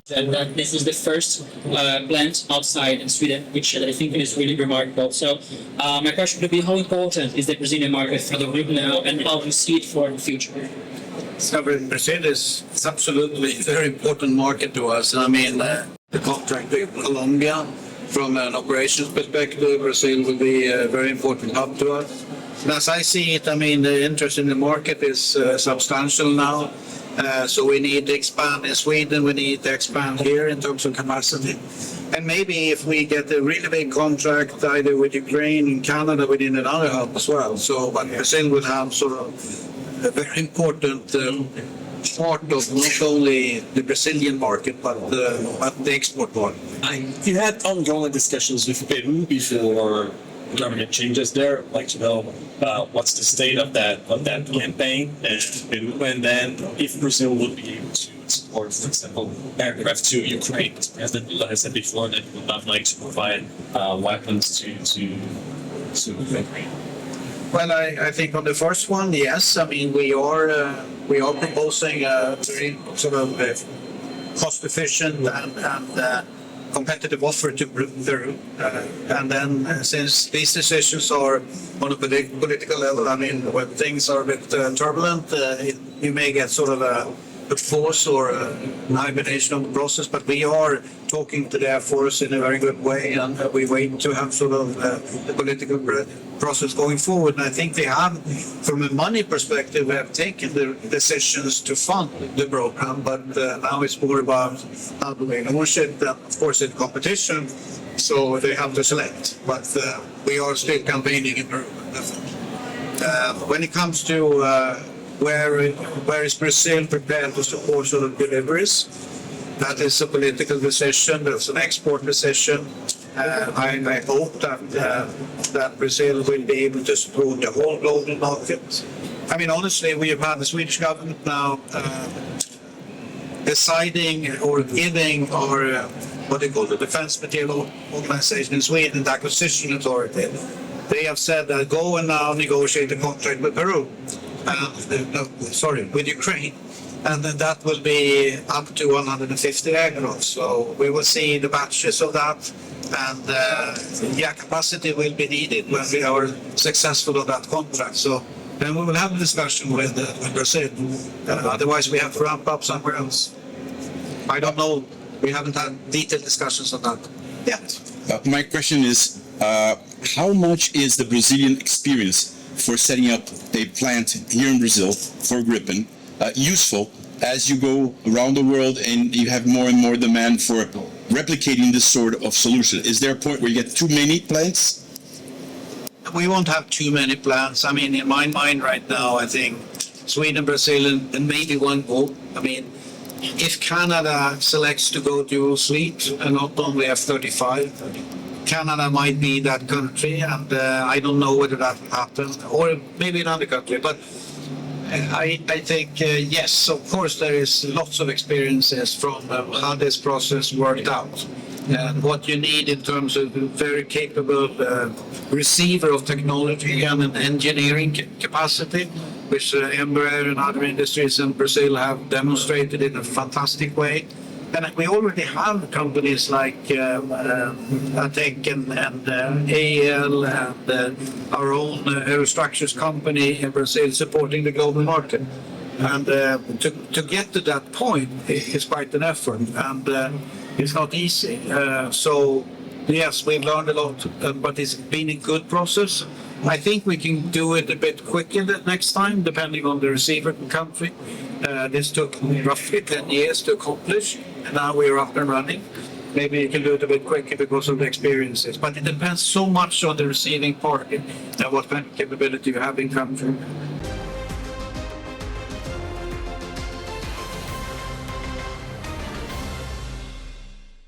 that this is the first plant outside in Sweden, which I think is really remarkable. So my question would be, how important is the Brazilian market for the group now, and how do you see it for the future? So Brazil is absolutely a very important market to us. I mean, the contract with Colombia, from an operations perspective, Brazil will be a very important hub to us. And as I see it, I mean, the interest in the market is substantial now. So we need to expand in Sweden, we need to expand here in terms of capacity. And maybe if we get a really big contract either with Ukraine and Canada, we need another hub as well. So but Brazil will have sort of a very important part of not only the Brazilian market, but the export market. You had ongoing discussions with Peru before government changes there. I'd like to know what's the state of that campaign in Peru, and then if Brazil would be able to export, for example, aircraft to Ukraine. As President Lula has said before, that he would not like to provide weapons to Ukraine. Well, I think on the first one, yes. I mean, we are proposing a very sort of cost-efficient and competitive offer to Peru. And then since these decisions are on a political level, I mean, when things are a bit turbulent, you may get sort of a pause or an hibernation of the process, but we are talking to the Air Force in a very good way, and we wait to have sort of the political process going forward. And I think they have, from a money perspective, have taken the decisions to fund the program, but now it's more about how do we launch it, and of course it's competition, so they have to select. But we are still campaigning in Peru. When it comes to where is Brazil prepared to support sort of deliveries? That is a political decision. That's an export decision. I hope that Brazil will be able to support the whole global market. I mean, honestly, we have had the Swedish government now deciding or giving our what they call the Defense Material Organization in Sweden, the acquisition authority. They have said that go and now negotiate a contract with Peru. With Ukraine, and then that will be up to 150 aircraft. So we will see the batches of that, and capacity will be needed when we are successful on that contract. So then we will have a discussion with Brazil. Otherwise, we have to ramp up somewhere else. I don't know. We haven't had detailed discussions on that yet. My question is, how much is the Brazilian experience for setting up a plant here in Brazil for Gripen useful as you go around the world and you have more and more demand for replicating this sort of solution? Is there a point where you get too many plants? We won't have too many plants. I mean, in my mind right now, I think Sweden, Brazil, and maybe one more. I mean, if Canada selects to go dual fleet and not only F-35, Canada might be that country, and I don't know whether that will happen, or maybe another country. But I think, yes, of course, there is lots of experiences from how this process worked out. And what you need in terms of a very capable receiver of technology and an engineering capacity, which Embraer and other industries in Brazil have demonstrated in a fantastic way. And we already have companies like Atec and AEL and our own aerostructures company in Brazil supporting the global market. And to get to that point is quite an effort, and it's not easy. So yes, we've learned a lot, but it's been a good process. I think we can do it a bit quicker next time, depending on the receiver country. This took roughly 10 years to accomplish, and now we're up and running. Maybe you can do it a bit quicker because of the experiences, but it depends so much on the receiving party and what kind of capability you have in country.